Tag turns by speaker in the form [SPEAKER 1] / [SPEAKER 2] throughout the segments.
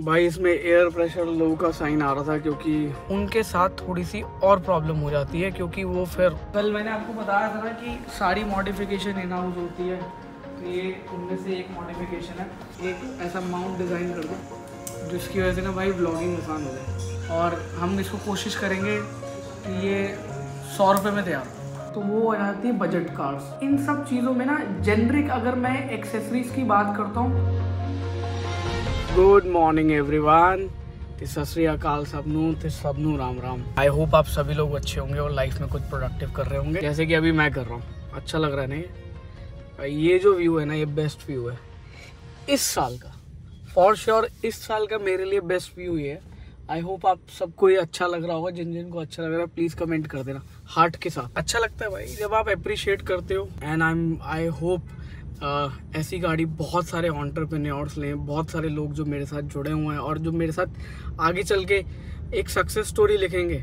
[SPEAKER 1] भाई इसमें air pressure low का साइन आ रहा था क्योंकि उनके साथ थोड़ी सी और प्रॉब्लम हो जाती है क्योंकि वो फिर कल मैंने आपको बताया था ना कि सारी मॉडिफिकेशन इन हाउस होती है, तो ये उनमें से एक मॉडिफिकेशन है। एक ऐसा माउंट डिज़ाइन कर दो जिसकी वजह से ना भाई व्लॉगिंग आसान हो जाए, और हम इसको कोशिश करेंगे कि ये 100 रुपये में तैयार, तो वो हो जाती है बजट कार्स। इन सब चीज़ों में ना जेनरिक अगर मैं एक्सेसरीज की बात करता हूँ। गुड मॉर्निंग एवरीवन, सत श्री अकाल सबनू राम राम। आई होप आप सभी लोग अच्छे होंगे और लाइफ में कुछ प्रोडक्टिव कर रहे होंगे जैसे कि अभी मैं कर रहा हूँ। अच्छा लग रहा है नहीं? ये जो व्यू है ना, ये बेस्ट व्यू है इस साल का, फॉर श्योर इस साल का मेरे लिए बेस्ट व्यू ये है। आई होप आप सबको ये अच्छा लग रहा होगा। जिन जिनको अच्छा लग रहा है प्लीज़ कमेंट कर देना हार्ट के साथ। अच्छा लगता है भाई जब आप अप्रिशिएट करते हो, एंड आई होप ऐसी गाड़ी बहुत सारे एंटरप्रेन्योर्स लें, बहुत सारे लोग जो मेरे साथ जुड़े हुए हैं और जो मेरे साथ आगे चल के एक सक्सेस स्टोरी लिखेंगे,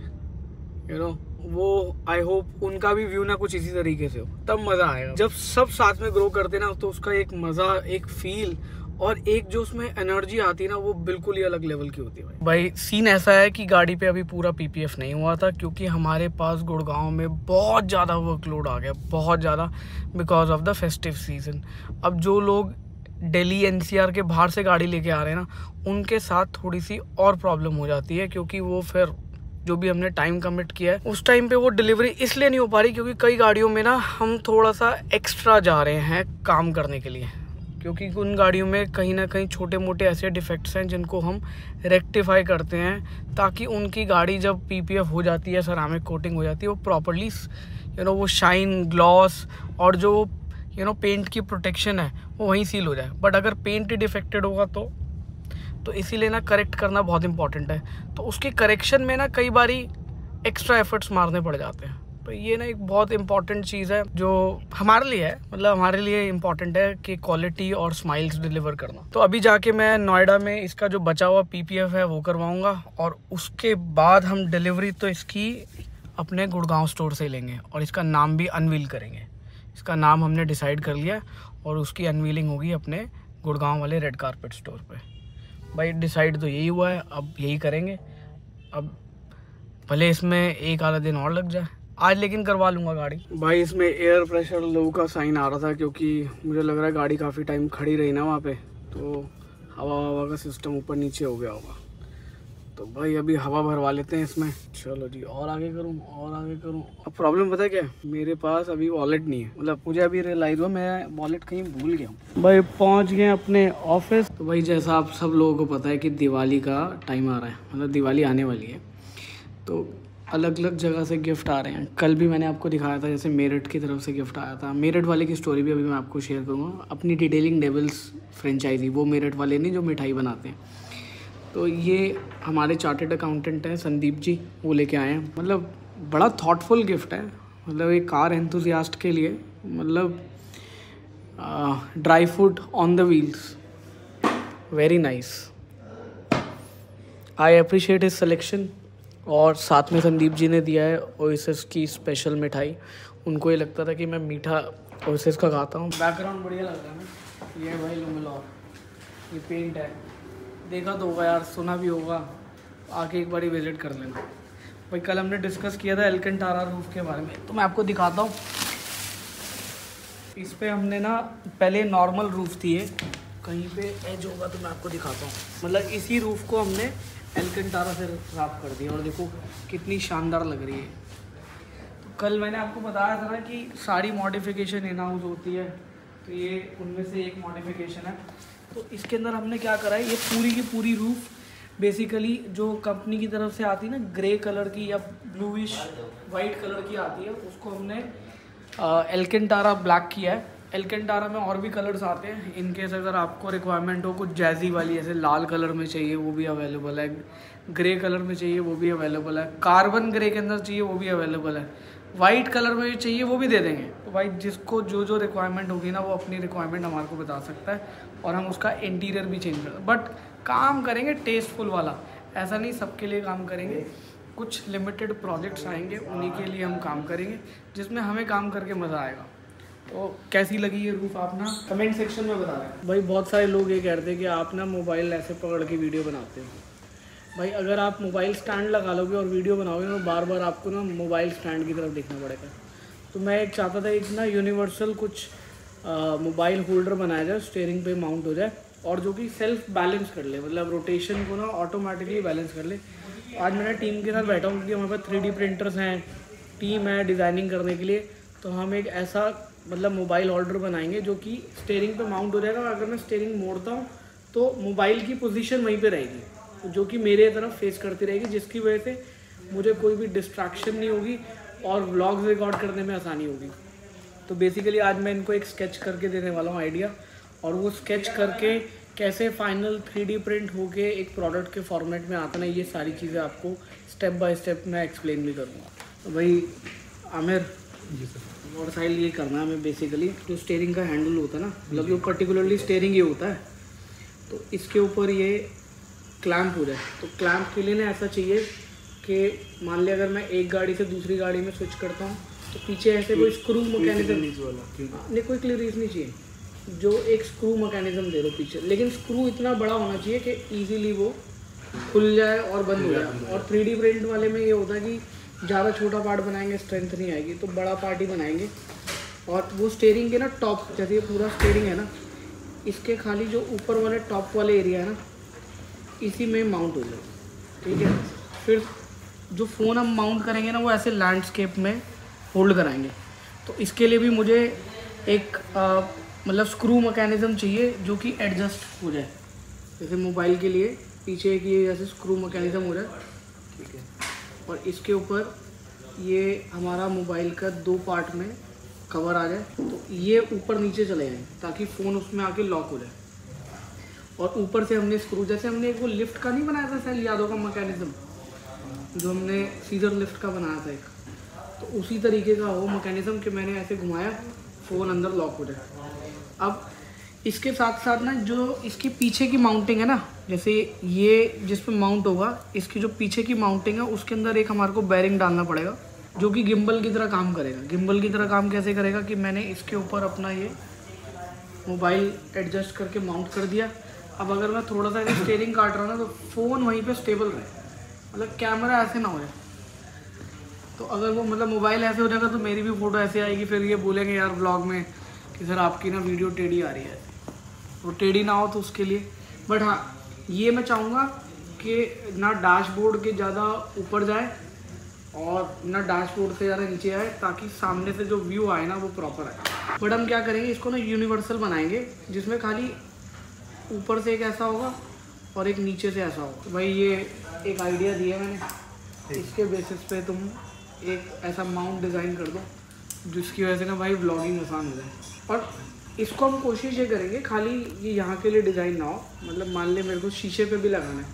[SPEAKER 1] यू नो, वो आई होप उनका भी व्यू ना कुछ इसी तरीके से हो, तब मज़ा आएगा। जब सब साथ में ग्रो करते ना तो उसका एक मज़ा, एक फील और एक जो उसमें एनर्जी आती है ना, वो बिल्कुल ही अलग लेवल की होती है भाई। सीन ऐसा है कि गाड़ी पे अभी पूरा पीपीएफ नहीं हुआ था क्योंकि हमारे पास गुड़गांव में बहुत ज़्यादा वर्कलोड आ गया, बहुत ज़्यादा, because of the festive season. अब जो लोग दिल्ली एनसीआर के बाहर से गाड़ी लेके आ रहे हैं ना, उनके साथ थोड़ी सी और प्रॉब्लम हो जाती है क्योंकि वो फिर जो भी हमने टाइम कमिट किया है उस टाइम पे वो डिलीवरी इसलिए नहीं हो पा रही क्योंकि कई गाड़ियों में ना हम थोड़ा सा एक्स्ट्रा जा रहे हैं काम करने के लिए, क्योंकि उन गाड़ियों में कहीं ना कहीं छोटे मोटे ऐसे डिफेक्ट्स हैं जिनको हम रेक्टिफाई करते हैं ताकि उनकी गाड़ी जब पीपीएफ हो जाती है, सेरामिक कोटिंग हो जाती है, वो प्रॉपर्ली वो शाइन, ग्लॉस और जो पेंट की प्रोटेक्शन है वो वहीं सील हो जाए। बट अगर पेंट ही डिफेक्टेड होगा तो इसीलिए ना करेक्ट करना बहुत इंपॉर्टेंट है। तो उसकी करेक्शन में ना कई बारी एक्स्ट्रा एफर्ट्स मारने पड़ जाते हैं। तो ये ना एक बहुत इंपॉर्टेंट चीज़ है जो हमारे लिए है, मतलब हमारे लिए इम्पॉर्टेंट है कि क्वालिटी और स्माइल्स डिलीवर करना। तो अभी जाके मैं नोएडा में इसका जो बचा हुआ पीपीएफ है वो करवाऊंगा और उसके बाद हम डिलीवरी तो इसकी अपने गुड़गांव स्टोर से लेंगे और इसका नाम भी अनवील करेंगे। इसका नाम हमने डिसाइड कर लिया और उसकी अनवीलिंग होगी अपने गुड़गांव वाले रेड कारपेट स्टोर पर। भाई डिसाइड तो यही हुआ है, अब यही करेंगे। अब भले इसमें एक आधा दिन और लग जाए आज, लेकिन करवा लूँगा गाड़ी। भाई इसमें एयर प्रेशर लो का साइन आ रहा था क्योंकि मुझे लग रहा है गाड़ी काफ़ी टाइम खड़ी रही ना वहाँ पे, तो हवा का सिस्टम ऊपर नीचे हो गया होगा। तो भाई अभी हवा भरवा लेते हैं इसमें। चलो जी, और आगे करूँ। अब प्रॉब्लम पता है क्या है? मेरे पास अभी वॉलेट नहीं है, मतलब मुझे अभी रियलाइज़ हुआ मैं वॉलेट कहीं भूल गया हूँ। भाई पहुँच गए अपने ऑफिस। तो भाई जैसा आप सब लोगों को पता है कि दिवाली का टाइम आ रहा है, मतलब दिवाली आने वाली है, तो अलग अलग जगह से गिफ्ट आ रहे हैं। कल भी मैंने आपको दिखाया था, जैसे मेरठ की तरफ से गिफ्ट आया था। मेरठ वाले की स्टोरी भी अभी मैं आपको शेयर करूँगा, अपनी डिटेलिंग डेविल्स फ्रेंचाइजी, वो मेरठ वाले नहीं जो मिठाई बनाते हैं। तो ये हमारे चार्टेड अकाउंटेंट हैं संदीप जी, वो लेके आए हैं। मतलब बड़ा थॉटफुल गिफ्ट है, मतलब एक कार एंथुजियास्ट के लिए, मतलब dry fruit on the wheels, very nice. I appreciate his selection. और साथ में संदीप जी ने दिया है ओएसिस की स्पेशल मिठाई। उनको ये लगता था कि मैं मीठा ओएसिस का खाता हूँ। बैकग्राउंड बढ़िया लग रहा है ना, ये भाई लुमिनोर, ये पेंट है, देखा तो होगा यार, सुना भी होगा, आके एक बार ही विजिट कर लेना। भाई कल हमने डिस्कस किया था एल्केंटारा रूफ के बारे में, तो मैं आपको दिखाता हूँ। इस पर हमने ना पहले नॉर्मल रूफ थी, ये कहीं पे एज होगा तो मैं आपको दिखाता हूँ। मतलब इसी रूफ को हमने एल्केंटारा से साफ कर दिया और देखो कितनी शानदार लग रही है। तो कल मैंने आपको बताया था ना कि सारी मॉडिफिकेशन इन हाउस होती है, तो ये उनमें से एक मॉडिफिकेशन है। तो इसके अंदर हमने क्या करा है, ये पूरी की पूरी रूफ बेसिकली जो कंपनी की तरफ से आती है ना, ग्रे कलर की या ब्लूइश वाइट कलर की आती है, उसको हमने एल्केंटारा ब्लैक किया है। एल्केंटारा में और भी कलर्स आते हैं, इनकेस अगर आपको रिक्वायरमेंट हो कुछ जैजी वाली, जैसे लाल कलर में चाहिए वो भी अवेलेबल है, ग्रे कलर में चाहिए वो भी अवेलेबल है, कार्बन ग्रे के अंदर चाहिए वो भी अवेलेबल है, वाइट कलर में भी चाहिए वो भी दे देंगे। तो भाई जिसको जो रिक्वायरमेंट होगी ना, वो अपनी रिक्वायरमेंट हमारे को बता सकता है और हम उसका इंटीरियर भी चेंज कर, बट काम करेंगे टेस्टफुल वाला। ऐसा नहीं सबके लिए काम करेंगे, कुछ लिमिटेड प्रोजेक्ट्स आएंगे उन्हीं के लिए हम काम करेंगे जिसमें हमें काम करके मज़ा आएगा। तो कैसी लगी ये रूफ आप ना कमेंट सेक्शन में बता रहे हैं। भाई बहुत सारे लोग ये कहते हैं कि आप ना मोबाइल ऐसे पकड़ के वीडियो बनाते हो। भाई अगर आप मोबाइल स्टैंड लगा लोगे और वीडियो बनाओगे तो बार बार आपको ना मोबाइल स्टैंड की तरफ देखना पड़ेगा। तो मैं एक चाहता था एक ना यूनिवर्सल कुछ मोबाइल होल्डर बनाया जाए, स्टीयरिंग पे माउंट हो जाए और जो कि सेल्फ बैलेंस कर ले, मतलब रोटेशन को ना ऑटोमेटिकली बैलेंस कर ले। आज मैंने टीम के साथ बैठा हूँ क्योंकि हमारे पास 3D प्रिंटर्स हैं, टीम है डिज़ाइनिंग करने के लिए। तो हम एक ऐसा मतलब मोबाइल होल्डर बनाएंगे जो कि स्टीयरिंग पे माउंट हो जाएगा। अगर मैं स्टीयरिंग मोड़ता हूँ तो मोबाइल की पोजीशन वहीं पे रहेगी, जो कि मेरे तरफ फेस करती रहेगी, जिसकी वजह से मुझे कोई भी डिस्ट्रैक्शन नहीं होगी और व्लॉग्स रिकॉर्ड करने में आसानी होगी। तो बेसिकली आज मैं इनको एक स्केच करके देने वाला हूँ आइडिया, और वो स्केच करके कैसे फाइनल 3D प्रिंट होके एक प्रोडक्ट के फॉर्मेट में आता ना, ये सारी चीज़ें आपको स्टेप बाय स्टेप मैं एक्सप्लेन भी करूँगा। तो भाई आमिर जी सर, और साइड ये करना है हमें बेसिकली जो स्टीयरिंग का हैंडल होता है ना, मतलब जो पर्टिकुलरली स्टीयरिंग ये होता है, तो इसके ऊपर ये क्लैंप हो जाए। तो क्लैंप के लिए ना ऐसा चाहिए कि मान लिया अगर मैं एक गाड़ी से दूसरी गाड़ी में स्विच करता हूँ तो पीछे ऐसे कोई स्क्रू मैकेनिज्म नहीं, कोई क्लियरेंस नहीं चाहिए, जो एक स्क्रू मैकेनिज्म दे दो पीछे, लेकिन स्क्रू इतना बड़ा होना चाहिए कि इजीली वो खुल जाए और बंद हो जाए। और 3D प्रिंट वाले में ये होता है कि ज़्यादा छोटा पार्ट बनाएंगे स्ट्रेंथ नहीं आएगी, तो बड़ा पार्ट ही बनाएंगे। और वो स्टीयरिंग के ना टॉप, जैसे ये पूरा स्टीयरिंग है ना, इसके खाली जो ऊपर वाले टॉप वाले एरिया है ना, इसी में माउंट हो जाए, ठीक है। फिर जो फ़ोन हम माउंट करेंगे ना वो ऐसे लैंडस्केप में होल्ड कराएंगे। तो इसके लिए भी मुझे एक मतलब स्क्रू मैकेनिज़्म चाहिए जो कि एडजस्ट हो जाए, जैसे मोबाइल के लिए पीछे की जैसे स्क्रू मैकेनिज़्म हो जाए, ठीक है। और इसके ऊपर ये हमारा मोबाइल का 2 पार्ट में कवर आ जाए, तो ये ऊपर नीचे चले जाए ताकि फ़ोन उसमें आके लॉक हो जाए। और ऊपर से हमने स्क्रू, जैसे हमने एक वो लिफ्ट का नहीं बनाया था सैल यादव का मैकेनिज़्म, जो हमने सीजर लिफ्ट का बनाया था एक, तो उसी तरीके का वो मैकेनिज़्म कि मैंने ऐसे घुमाया फ़ोन अंदर लॉक हो जाए। अब इसके साथ साथ ना जो इसकी पीछे की माउंटिंग है ना, जैसे ये जिस पे माउंट होगा, इसकी जो पीछे की माउंटिंग है उसके अंदर एक हमारे को बेरिंग डालना पड़ेगा जो कि गिम्बल की तरह काम करेगा। गिम्बल की तरह काम कैसे करेगा कि मैंने इसके ऊपर अपना ये मोबाइल एडजस्ट करके माउंट कर दिया। अब अगर मैं थोड़ा सा स्टीयरिंग काट रहा हूँ ना तो फ़ोन वहीं पे स्टेबल रहे, मतलब कैमरा ऐसे ना हो जाए। तो अगर वो मतलब मोबाइल ऐसे हो जाएगा तो मेरी भी फ़ोटो ऐसे आएगी, फिर ये बोलेंगे यार व्लॉग में कि सर आपकी ना वीडियो टेढ़ी आ रही है, वो टेढ़ी ना हो तो उसके लिए। बट हाँ, ये मैं चाहूँगा कि ना डैशबोर्ड के ज़्यादा ऊपर जाए और ना डैशबोर्ड से ज़्यादा नीचे आए, ताकि सामने से जो व्यू आए ना वो प्रॉपर आए। बट हम क्या करेंगे, इसको ना यूनिवर्सल बनाएंगे जिसमें खाली ऊपर से एक ऐसा होगा और एक नीचे से ऐसा होगा। तो भाई ये एक आइडिया दिया मैंने, इसके बेसिस पे तुम एक ऐसा माउंट डिज़ाइन कर दो जिसकी वजह से ना भाई व्लॉगिंग आसान हो जाए। और इसको हम कोशिश ये करेंगे खाली ये यहाँ के लिए डिज़ाइन ना हो, मतलब मान ले मेरे को शीशे पे भी लगाना है,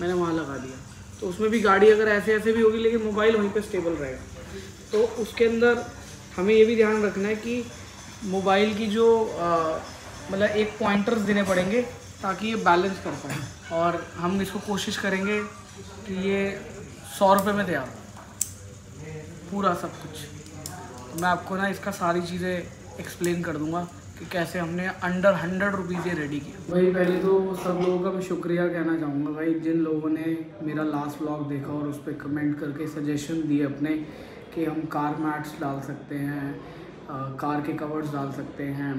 [SPEAKER 1] मैंने वहाँ लगा दिया, तो उसमें भी गाड़ी अगर ऐसे ऐसे भी होगी लेकिन मोबाइल वहीं पे स्टेबल रहेगा। तो उसके अंदर हमें ये भी ध्यान रखना है कि मोबाइल की जो मतलब एक पॉइंटर्स देने पड़ेंगे ताकि ये बैलेंस कर पाए। और हम इसको कोशिश करेंगे कि ये 100 रुपये में तैयार पूरा सब कुछ। तो मैं आपको ना इसका सारी चीज़ें एक्सप्लेन कर दूंगा कि कैसे हमने अंडर 100 रुपीज़ ये रेडी किया। भाई पहले तो सब लोगों का मैं शुक्रिया कहना चाहूँगा भाई, जिन लोगों ने मेरा लास्ट व्लॉग देखा और उस पर कमेंट करके सजेशन दिए अपने कि हम कार मैट्स डाल सकते हैं, कार के कवर्स डाल सकते हैं,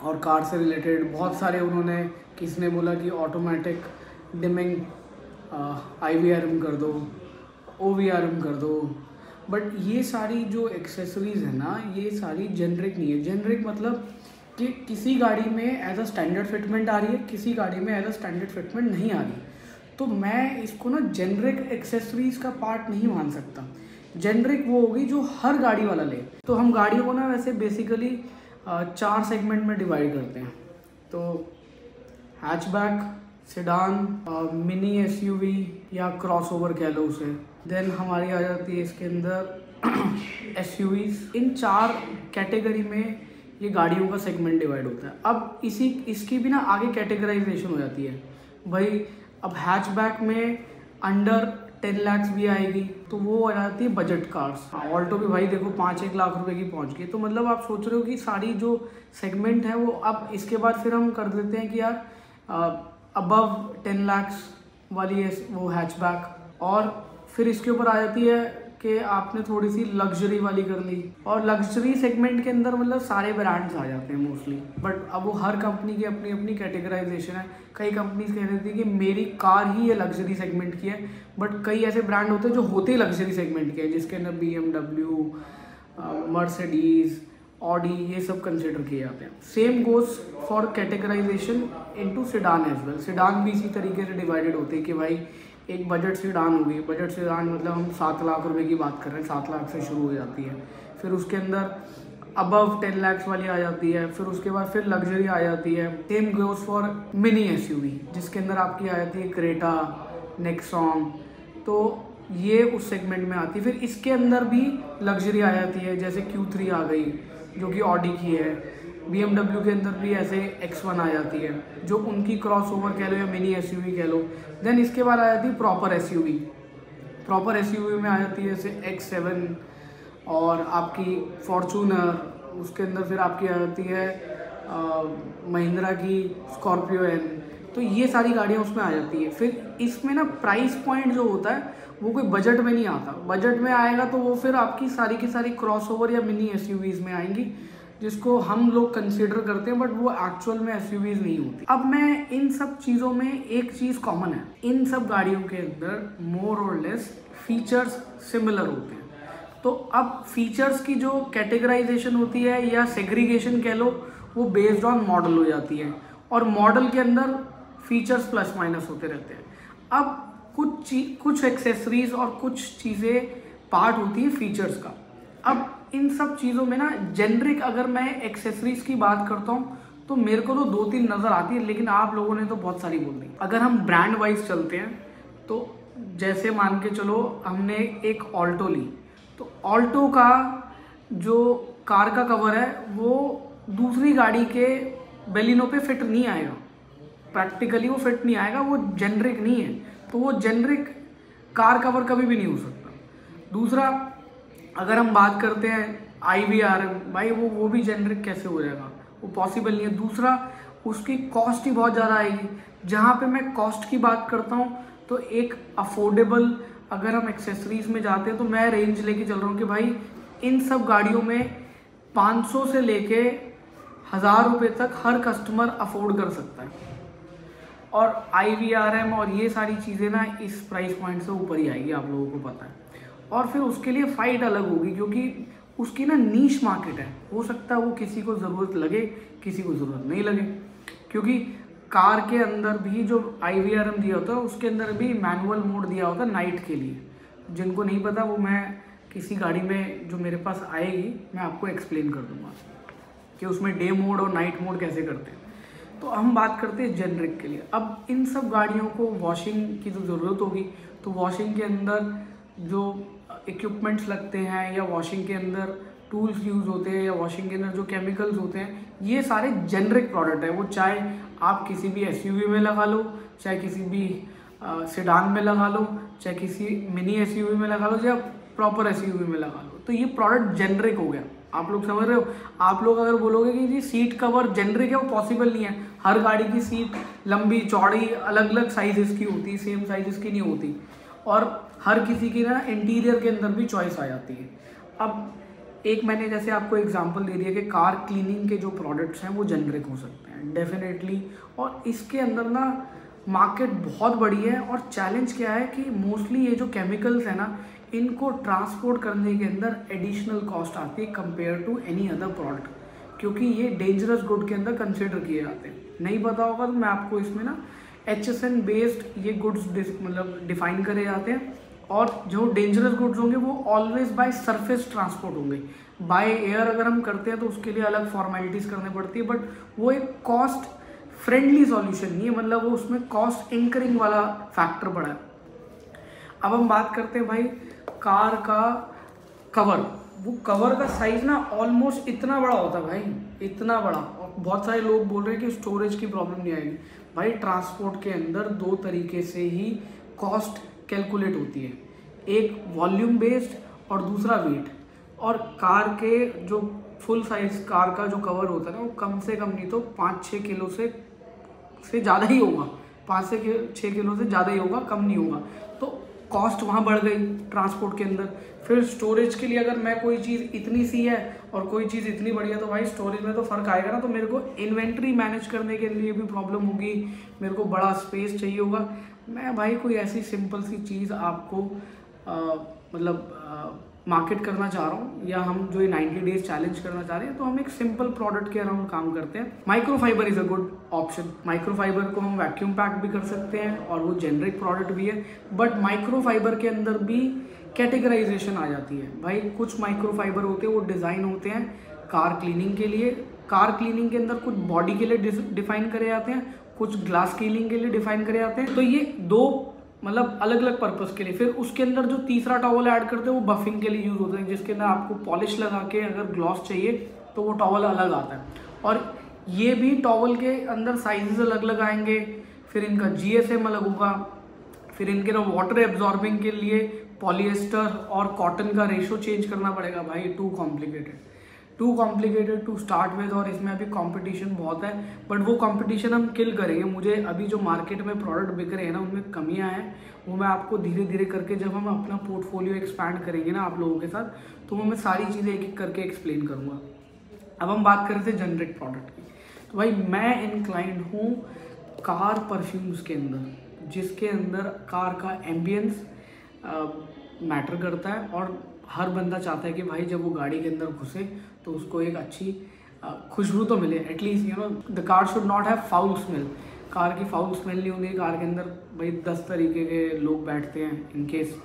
[SPEAKER 1] और कार से रिलेटेड बहुत सारे उन्होंने, किसने बोला कि ऑटोमेटिक डिमिंग IVRM कर दो, OVRM कर दो। बट ये सारी जो एक्सेसरीज़ है ना, ये सारी जेनरिक नहीं है। जेनरिक मतलब कि किसी गाड़ी में एज अ स्टैंडर्ड फिटमेंट आ रही है, किसी गाड़ी में एज अ स्टैंडर्ड फिटमेंट नहीं आ रही। तो मैं इसको ना जेनरिक एक्सेसरीज़ का पार्ट नहीं मान सकता। जेनरिक वो होगी जो हर गाड़ी वाला ले। तो हम गाड़ियों को ना वैसे बेसिकली 4 सेगमेंट में डिवाइड करते हैं। तो हैचबैक, सेडान, मिनी SUV या क्रॉसओवर कह लो उसे। देन हमारी आ जाती है इसके अंदर SUVs। इन 4 कैटेगरी में ये गाड़ियों का सेगमेंट डिवाइड होता है। अब इसकी भी ना आगे कैटेगराइजेशन हो जाती है भाई। अब हैचबैक में अंडर 10 लाख भी आएगी, तो वो हो जाती है बजट कार्स। ऑल्टो भी भाई देखो 5-1 लाख रुपए की पहुंच गई। तो मतलब आप सोच रहे हो कि सारी जो सेगमेंट है वो, अब इसके बाद फिर हम कर देते हैं कि यार अबव 10 लाख वाली है वो हैचबैक, और फिर इसके ऊपर आ जाती है कि आपने थोड़ी सी लग्जरी वाली कर ली। और लग्जरी सेगमेंट के अंदर मतलब सारे ब्रांड्स आ जाते हैं मोस्टली, बट अब वो हर कंपनी की अपनी अपनी कैटेगराइजेशन है। कई कंपनीज कह रही थी कि मेरी कार ही ये लग्जरी सेगमेंट की है, बट कई ऐसे ब्रांड होते हैं जो होते ही लग्जरी सेगमेंट के हैं, जिसके अंदर BMW, मर्सिडीज, ऑडी ये सब कंसिडर किए जाते हैं। Same goes for categorisation into sedan as well. Sedan भी इसी तरीके से डिवाइडेड होते हैं कि भाई एक बजट सेडान होगी। बजट सेडान मतलब हम 7 लाख रुपए की बात कर रहे हैं, 7 लाख से शुरू हो जाती है। फिर उसके अंदर अबव 10 लाख वाली आ जाती है, फिर उसके बाद फिर लग्जरी आ जाती है। Same goes for mini SUV, जिसके अंदर आपकी आ जाती है क्रेटा, नेक्सॉन, तो ये उस सेगमेंट में आती है। फिर इसके अंदर भी लग्जरी आ जाती है, जैसे Q3 आ गई जो कि ऑडी की है। BMW के अंदर भी ऐसे X1 आ जाती है जो उनकी क्रॉसओवर कह लो या मिनी SUV कह लो। देन इसके बाद आ जाती है प्रॉपर SUV। प्रॉपर SUV में आ जाती है जैसे X7 और आपकी फॉर्चूनर। उसके अंदर फिर आपकी आ जाती है महिंद्रा की स्कॉर्पियो एन। तो ये सारी गाड़ियाँ उसमें आ जाती है। फिर इसमें ना प्राइस पॉइंट जो होता है वो कोई बजट में नहीं आता। बजट में आएगा तो वो फिर आपकी सारी की सारी क्रॉसओवर या मिनी SUVs में आएंगी, जिसको हम लोग कंसीडर करते हैं, बट वो एक्चुअल में SUVs नहीं होती। अब मैं इन सब चीज़ों में एक चीज़ कॉमन है, इन सब गाड़ियों के अंदर मोर और लेस फीचर्स सिमिलर होते हैं। तो अब फीचर्स की जो कैटेगराइजेशन होती है या सेग्रीगेशन कह लो, वो बेस्ड ऑन मॉडल हो जाती है, और मॉडल के अंदर फीचर्स प्लस माइनस होते रहते हैं। अब कुछ एक्सेसरीज और कुछ चीज़ें पार्ट होती है फीचर्स का। अब इन सब चीज़ों में ना जेनरिक अगर मैं एक्सेसरीज की बात करता हूँ तो मेरे को तो 2-3 नज़र आती है, लेकिन आप लोगों ने तो बहुत सारी बोल दी। अगर हम ब्रांड वाइज चलते हैं तो जैसे मान के चलो हमने एक ऑल्टो ली, तो ऑल्टो का जो कार का कवर है वो दूसरी गाड़ी के बेलिनो पे फिट नहीं आएगा, प्रैक्टिकली वो फिट नहीं आएगा, वो जेनरिक नहीं है, तो वो जेनरिक कार कवर कभी भी नहीं हो सकता। दूसरा, अगर हम बात करते हैं IVRM, भाई वो भी जेनरिक कैसे हो जाएगा, वो पॉसिबल नहीं है। दूसरा, उसकी कॉस्ट ही बहुत ज़्यादा आएगी। जहाँ पे मैं कॉस्ट की बात करता हूँ तो एक अफोर्डेबल, अगर हम एक्सेसरीज में जाते हैं तो मैं रेंज लेके चल रहा हूँ कि भाई इन सब गाड़ियों में 500 से लेके 1000 रुपये तक हर कस्टमर अफोर्ड कर सकता है, और IVRM और ये सारी चीज़ें ना इस प्राइस पॉइंट से ऊपर ही आएगी, आप लोगों को पता है। और फिर उसके लिए फ़ाइट अलग होगी, क्योंकि उसकी ना नीश मार्केट है। हो सकता है वो किसी को ज़रूरत लगे, किसी को ज़रूरत नहीं लगे, क्योंकि कार के अंदर भी जो IVRM दिया होता है उसके अंदर भी मैनुअल मोड दिया होता है नाइट के लिए। जिनको नहीं पता वो मैं किसी गाड़ी में जो मेरे पास आएगी मैं आपको एक्सप्लेन कर दूँगा कि उसमें डे मोड और नाइट मोड कैसे करते हैं। तो हम बात करते हैं जेनरिक के लिए। अब इन सब गाड़ियों को वॉशिंग की तो ज़रूरत होगी, तो वॉशिंग के अंदर जो इक्विपमेंट्स लगते हैं या वॉशिंग के अंदर टूल्स यूज़ होते हैं या वॉशिंग के अंदर जो केमिकल्स होते हैं, ये सारे जेनरिक प्रोडक्ट है। वो चाहे आप किसी भी SUV में लगा लो, चाहे किसी भी सेडान में लगा लो, चाहे किसी मिनी SUV में लगा लो, या प्रॉपर SUV में लगा लो, तो ये प्रोडक्ट जेनरिक हो गया। आप लोग समझ रहे हो? आप लोग अगर बोलोगे कि जी सीट कवर जेनरिक है, वो पॉसिबल नहीं है। हर गाड़ी की सीट लंबी चौड़ी अलग अलग साइजेस की होती है, सेम साइजेस की नहीं होती, और हर किसी की ना इंटीरियर के अंदर भी चॉइस आ जाती है। अब एक मैंने जैसे आपको एग्जांपल दे दिया कि कार क्लीनिंग के जो प्रोडक्ट्स हैं वो जेनरिक हो सकते हैं डेफिनेटली, और इसके अंदर ना मार्केट बहुत बड़ी है। और चैलेंज क्या है कि मोस्टली ये जो केमिकल्स है ना, इनको ट्रांसपोर्ट करने के अंदर एडिशनल कॉस्ट आती है compare to any other product, क्योंकि ये डेंजरस गुड के अंदर कंसिडर किए जाते हैं। नहीं पता होगा तो मैं आपको इसमें ना HSN बेस्ड ये गुड्स मतलब डिफाइन करे जाते हैं, और जो डेंजरस गुड्स होंगे वो ऑलवेज बाय सरफेस ट्रांसपोर्ट होंगे। बाय एयर अगर हम करते हैं तो उसके लिए अलग फॉर्मेलिटीज़ करनी पड़ती है, बट वो एक कॉस्ट फ्रेंडली सॉल्यूशन नहीं है, मतलब वो उसमें कॉस्ट इंकरिंग वाला फैक्टर पड़ा है। अब हम बात करते हैं भाई कार का कवर। वो कवर का साइज़ ना ऑलमोस्ट इतना बड़ा होता है भाई, इतना बड़ा। और बहुत सारे लोग बोल रहे हैं कि स्टोरेज की प्रॉब्लम नहीं आएगी। भाई ट्रांसपोर्ट के अंदर 2 तरीके से ही कॉस्ट कैलकुलेट होती है, एक वॉल्यूम बेस्ड और दूसरा वेट। और कार के जो फुल साइज कार का जो कवर होता है ना, वो कम से कम नहीं तो 5-6 किलो से ज़्यादा ही होगा, 5 से 6 किलो से ज़्यादा ही होगा, कम नहीं होगा। तो कॉस्ट वहाँ बढ़ गई ट्रांसपोर्ट के अंदर। फिर स्टोरेज के लिए अगर मैं कोई चीज़ इतनी सी है और कोई चीज़ इतनी बड़ी है, तो भाई स्टोरेज में तो फ़र्क आएगा ना। तो मेरे को इन्वेंट्री मैनेज करने के लिए भी प्रॉब्लम होगी, मेरे को बड़ा स्पेस चाहिए होगा। मैं भाई कोई ऐसी सिंपल सी चीज़ आपको मार्केट करना चाह रहा हूँ, या हम जो ये 90 डेज चैलेंज करना चाह रहे हैं, तो हम एक सिंपल प्रोडक्ट के अराउंड काम करते हैं। Microfibre is a good option. Microfibre को हम वैक्यूम पैक भी कर सकते हैं और वो जेनरिक प्रोडक्ट भी है। बट माइक्रोफाइबर के अंदर भी कैटेगराइजेशन आ जाती है भाई। कुछ माइक्रोफाइबर होते हैं वो डिज़ाइन होते हैं कार क्लीनिंग के लिए। कार क्लीनिंग के अंदर कुछ बॉडी के लिए डिफाइन करे जाते हैं, कुछ ग्लास क्लीनिंग के लिए डिफाइन करे जाते हैं। तो ये दो अलग अलग पर्पस के लिए। फिर उसके अंदर जो तीसरा टॉवल ऐड करते हैं वो बफिंग के लिए यूज़ होते हैं, जिसके अंदर आपको पॉलिश लगा के अगर ग्लॉस चाहिए तो वो टॉवल अलग आता है। और ये भी टॉवल के अंदर साइजेस अलग अलग आएंगे। फिर इनका GSM अलग होगा। फिर इनके ना वाटर एब्जॉर्बिंग के लिए पॉलिएस्टर और कॉटन का रेशो चेंज करना पड़ेगा भाई। Too complicated to start with. और इसमें अभी कंपटीशन बहुत है, बट वो कंपटीशन हम किल करेंगे। मुझे अभी जो मार्केट में प्रोडक्ट बिक रहे हैं ना, उनमें कमियां हैं, वो मैं आपको धीरे धीरे करके, जब हम अपना पोर्टफोलियो एक्सपैंड करेंगे ना आप लोगों के साथ, तो वो मैं सारी चीज़ें एक एक करके एक्सप्लेन करूँगा। अब हम बात कर रहे थे जेनरिक प्रोडक्ट की। तो भाई मैं इंक्लाइंड हूँ कार परफ्यूम्स के अंदर, जिसके अंदर कार का एम्बियंस मैटर करता है। और हर बंदा चाहता है कि भाई जब वो गाड़ी के अंदर घुसे तो उसको एक अच्छी खुशबू तो मिले at least. The car should not have foul smell. Car की फाउल स्मेल नहीं होनी। कार के अंदर भाई 10 तरीके के लोग बैठते हैं। इनकेस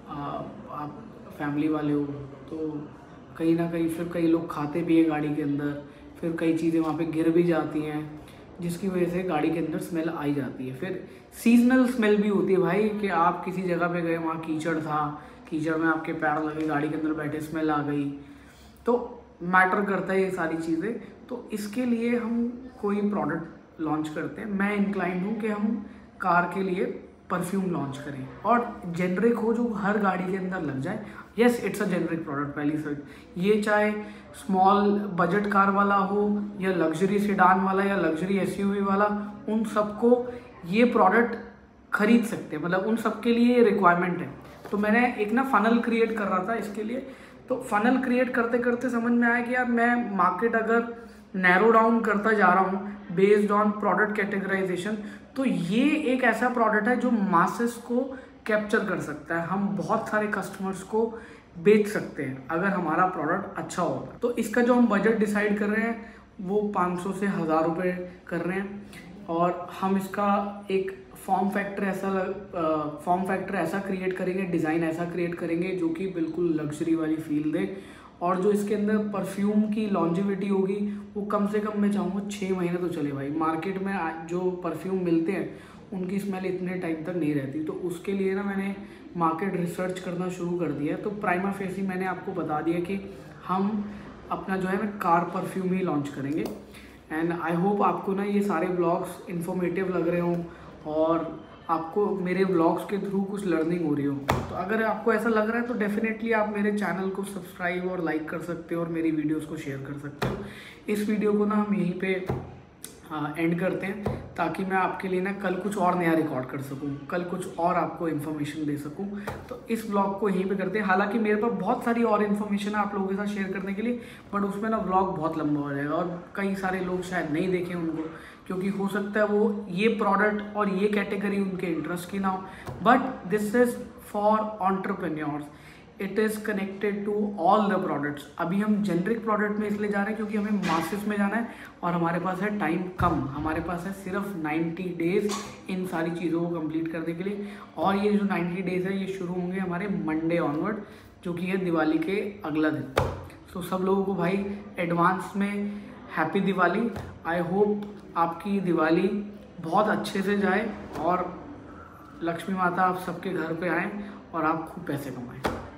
[SPEAKER 1] आप फैमिली वाले हो तो कहीं ना कहीं फिर कई लोग खाते भी हैं गाड़ी के अंदर, फिर कई चीज़ें वहाँ पे गिर भी जाती हैं, जिसकी वजह से गाड़ी के अंदर स्मेल आई जाती है। फिर सीजनल स्मेल भी होती है भाई, कि आप किसी जगह पे गए, वहाँ कीचड़ था, कीचड़ में आपके पैर लगे, गाड़ी के अंदर बैठे स्मेल आ गई, तो मैटर करता है ये सारी चीज़ें। तो इसके लिए हम कोई प्रोडक्ट लॉन्च करते हैं। मैं इंक्लाइंड हूँ कि हम कार के लिए परफ्यूम लॉन्च करें और जेनरिक हो, जो हर गाड़ी के अंदर लग जाए। Yes, it's a generic product पहली साइड। ये चाहे स्मॉल बजट कार वाला हो या लग्जरी सेडान वाला या लग्जरी SUV वाला, उन सबको ये प्रोडक्ट खरीद सकते हैं। मतलब उन सबके लिए ये रिक्वायरमेंट है। तो मैंने एक ना फनल क्रिएट कर रहा था इसके लिए। तो फनल क्रिएट करते करते समझ में आया कि यार मैं मार्केट अगर नैरो डाउन करता जा रहा हूँ बेस्ड ऑन प्रोडक्ट कैटेगराइजेशन, तो ये एक ऐसा प्रोडक्ट है जो मासेस को कैप्चर कर सकता है। हम बहुत सारे कस्टमर्स को बेच सकते हैं अगर हमारा प्रोडक्ट अच्छा होगा। तो इसका जो हम बजट डिसाइड कर रहे हैं वो 500 से 1000 रुपये कर रहे हैं। और हम इसका एक फॉर्म फैक्टर ऐसा क्रिएट करेंगे, डिज़ाइन ऐसा क्रिएट करेंगे जो कि बिल्कुल लग्जरी वाली फील दे। और जो इसके अंदर परफ्यूम की लॉन्जिविटी होगी वो कम से कम मैं चाहूँगा 6 महीने तो चले भाई। मार्केट में जो परफ्यूम मिलते हैं उनकी स्मेल इतने टाइम तक नहीं रहती। तो उसके लिए ना मैंने मार्केट रिसर्च करना शुरू कर दिया है। तो प्राइमा फेसी मैंने आपको बता दिया कि हम अपना जो है ना कार परफ्यूम ही लॉन्च करेंगे। एंड आई होप आपको ना ये सारे ब्लॉग्स इन्फॉर्मेटिव लग रहे हों और आपको मेरे ब्लॉग्स के थ्रू कुछ लर्निंग हो रही हो। तो अगर आपको ऐसा लग रहा है तो डेफिनेटली आप मेरे चैनल को सब्सक्राइब और लाइक कर सकते हो और मेरी वीडियोस को शेयर कर सकते हो। इस वीडियो को ना हम यहीं पे एंड करते हैं, ताकि मैं आपके लिए ना कल कुछ और नया रिकॉर्ड कर सकूं, कल कुछ और आपको इन्फॉर्मेशन दे सकूं। तो इस ब्लॉग को यहीं पे करते हैं। हालांकि मेरे पास बहुत सारी और इन्फॉर्मेशन है आप लोगों के साथ शेयर करने के लिए, बट उसमें ना ब्लॉग बहुत लंबा हो जाएगा और कई सारे लोग शायद नहीं देखें उनको, क्योंकि हो सकता है वो ये प्रोडक्ट और ये कैटेगरी उनके इंटरेस्ट की ना हो। But this is for entrepreneurs, it is connected to all the products. अभी हम जेनरिक प्रोडक्ट में इसलिए जा रहे हैं क्योंकि हमें मासेस में जाना है और हमारे पास है टाइम कम। हमारे पास है सिर्फ 90 डेज इन सारी चीज़ों को कंप्लीट करने के लिए। और ये जो 90 डेज़ है ये शुरू होंगे हमारे मंडे ऑनवर्ड, जो कि है दिवाली के अगला दिन। तो सब लोगों को भाई एडवांस में हैप्पी दिवाली। आई होप आपकी दिवाली बहुत अच्छे से जाए और लक्ष्मी माता आप सबके घर पे आएँ और आप खूब पैसे कमाएं।